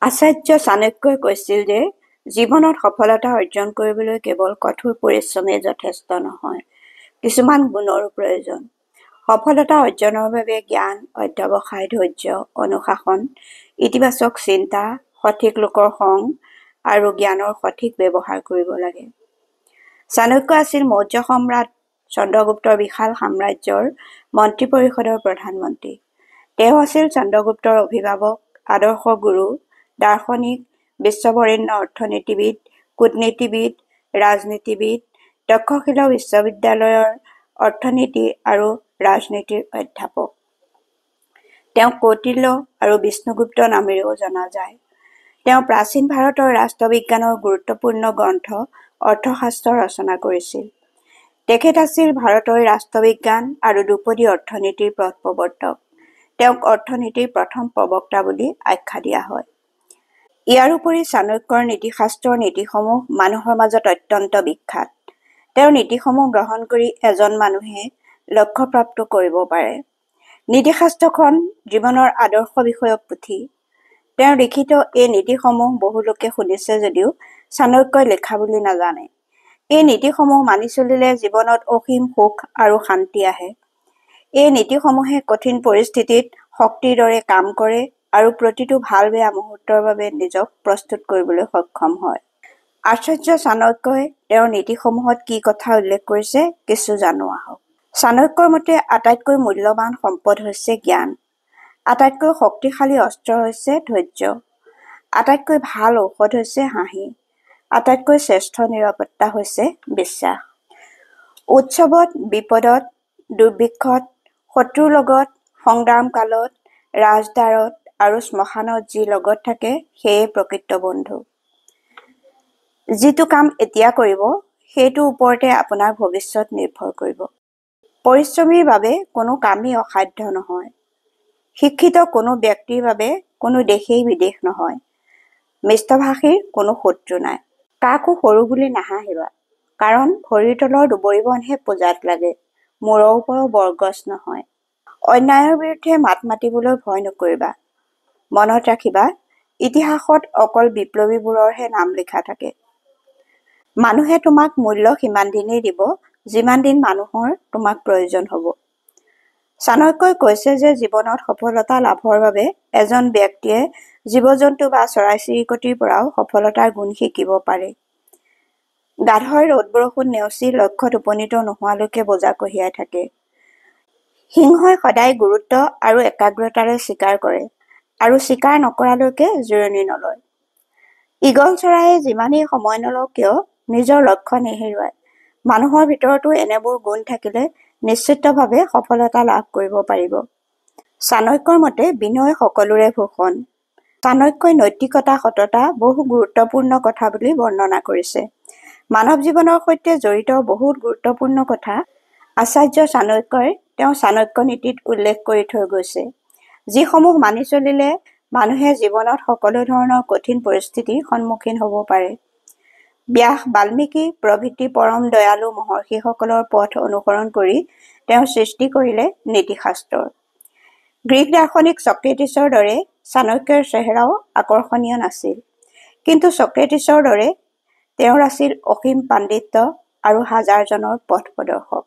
আচাৰ্য চাণক্যই কৈছিল যে জীৱনত সফলতা অৰ্জন কৰিবলৈ কেৱল কঠোৰ পৰিশ্ৰমেই যথেষ্ট নহয়, কিছুমান গুণৰো প্ৰয়োজন। সফলতা অৰ্জনৰ বাবে জ্ঞান, অধ্যৱসায়, ধৈৰ্য, অনুশাসন, ইতিবাচক চিন্তা, সঠিক লোকৰ সং আৰু জ্ঞানৰ সঠিক ব্যৱহাৰ কৰিব লাগে। চাণক্য আছিল মৌৰ্য সম্ৰাট চন্দ্ৰগুপ্তৰ বিশাল সাম্ৰাজ্যৰ মন্ত্ৰী পৰিষদৰ প্ৰধানমন্ত্ৰী। তেওঁ আছিল চন্দ্ৰগুপ্তৰ অভিভাৱক, আদৰ্শ গুৰু, দাৰ্শনিক, বিশ্ববৰেণ্য অৰ্থনীতিবিদ, কূটনীতিবিদ, ৰাজনীতিবিদ, তক্ষশিলা বিশ্ববিদ্যালয়ৰ অৰ্থনীতি আৰু ৰাজনীতিৰ অধ্যাপক। তেওঁক কৌটিল্য আৰু বিষ্ণুগুপ্ত নামেৰেও জনা যায়। তেওঁ প্ৰাচীন ভাৰতৰ ৰাষ্ট্ৰবিজ্ঞানৰ গুৰুত্বপূৰ্ণ গ্ৰন্থ অৰ্থশাস্ত্ৰ ৰচনা কৰিছিল। তেখেত আছিল ভাৰতৰ ৰাষ্ট্ৰবিজ্ঞান আৰু ধ্ৰুপদী অৰ্থনীতিৰ পথ প্ৰৱৰ্তক। তেওঁক অৰ্থনীতিৰ প্ৰথম প্ৰবক্তা বুলি আখ্যা দিয়া হয়। ইয়াৰোপৰি চাণক্যৰ নীতিশাস্ত্ৰৰ নীতিসমূহ মানুহৰ মাজত অত্যন্ত বিখ্যাত। তেওঁৰ নীতিসমূহ গ্ৰহণ কৰি এজন মানুহে লক্ষ্যপ্ৰাপ্ত কৰিব পাৰে। নীতিশাস্ত্ৰখন জীৱনৰ আদৰ্শ বিষয়ক পুথি। তেওঁৰ লিখিত এই নীতিসমূহ বহু লোকে শুনিছে যদিও চাণক্যই লিখা বুলি নাজানে। এই নীতিসমূহ মানি চলিলে জীৱনত অসীম সুখ আৰু শান্তি আহে। এই নীতিসমূহে কঠিন পৰিস্থিতিত শক্তিৰ দৰে কাম কৰে আৰু প্ৰতিটো ভাল বেয়া মুহূৰ্তৰ বাবে নিজক প্ৰস্তুত কৰিবলৈ সক্ষম হয়। আচাৰ্য চাণক্যই তেওঁৰ নীতিসমূহত কি কথা উল্লেখ কৰিছে কিছু জানো আহক। চাণক্যৰ মতে আটাইতকৈ মূল্যৱান সম্পদ হৈছে জ্ঞান, আটাইতকৈ শক্তিশালী অস্ত্ৰ হৈছে ধৈৰ্য, আটাইতকৈ ভাল ঔষধ হৈছে হাঁহি, আটাইতকৈ শ্ৰেষ্ঠ নিৰাপত্তা হৈছে বিশ্বাস। উৎসৱত, বিপদত, দুৰ্ভিক্ষত, শত্ৰুৰ লগত, সংগ্ৰাম কালত, ৰাজদ্বাৰত আৰু শ্মশানত যি লগত থাকে সেয়ে প্ৰকৃত বন্ধু। যিটো কাম এতিয়া কৰিব সেইটোৰ ওপৰতে আপোনাৰ ভৱিষ্যত নিৰ্ভৰ কৰিব। পৰিশ্ৰমীৰ বাবে কোনো কামেই অসাধ্য নহয়। শিক্ষিত কোনো ব্যক্তিৰ বাবে কোনো দেশেই বিদেশ নহয়। মিষ্টভাষীৰ কোনো শত্ৰু নাই। কাকো সৰু বুলি নাহাঁহিবা, কাৰণ ভৰিৰ তলৰ দুবৰিবনহে পূজাত লাগে, মূৰৰ ওপৰৰ বৰগছ নহয়। অন্যায়ৰ বিৰুদ্ধে মাত মাতিবলৈ ভয় নকৰিবা। মনত ৰাখিবা, ইতিহাসত অকল বিপ্লৱীবোৰৰহে নাম লিখা থাকে। মানুহে তোমাক মূল্য সিমান দিনেই দিব যিমান দিন মানুহৰ তোমাক প্ৰয়োজন হ'ব। চাণক্যই কৈছে যে জীৱনত সফলতা লাভৰ বাবে এজন ব্যক্তিয়ে জীৱ-জন্তু বা চৰাই-চিৰিকটিৰ পৰাও সফলতাৰ গুণ শিকিব পাৰে। গাধই ৰ'দ বৰষুণ নেওচি লক্ষ্যত উপনীত নোহোৱালৈকে বোজা কঢ়িয়াই থাকে। সিংহই সদায় গুৰুত্ব আৰু একাগ্ৰতাৰে চিকাৰ কৰে আৰু চিকাৰ নকৰালৈকে জিৰণি নলয়। ঈগল চৰাইয়ে যিমানেই সময় নলওক কিয় নিজৰ লক্ষ্য নেহেৰুৱায়। মানুহৰ ভিতৰতো এনেবোৰ গুণ থাকিলে নিশ্চিতভাৱে সফলতা লাভ কৰিব পাৰিব। চাণক্যৰ মতে বিনয় সকলোৰে ভূষণ। চাণক্যই নৈতিকতা, সততা বহু গুৰুত্বপূৰ্ণ কথা বুলি বৰ্ণনা কৰিছে। মানৱ জীৱনৰ সৈতে জড়িত বহুত গুৰুত্বপূৰ্ণ কথা আচাৰ্য চাণক্যই তেওঁ চাণক্য নীতিত উল্লেখ কৰি থৈ গৈছে, যিসমূহ মানি চলিলে মানুহে জীৱনত সকলো ধৰণৰ কঠিন পৰিস্থিতিৰ সন্মুখীন হ'ব পাৰে। ব্যাস, বাল্মীকি প্ৰভৃতি পৰম দয়ালু মহৰ্ষিসকলৰ পথ অনুসৰণ কৰি তেওঁ সৃষ্টি কৰিলে নীতিশাস্ত্ৰৰ। গ্ৰীক দাৰ্শনিক ছক্ৰেটিছৰ দৰে চাণক্যৰ চেহেৰাও আকৰ্ষণীয় নাছিল, কিন্তু ছক্ৰেটিছৰ দৰে তেওঁৰ আছিল অসীম পাণ্ডিত্য আৰু হাজাৰজনৰ পথ প্ৰদৰ্শক।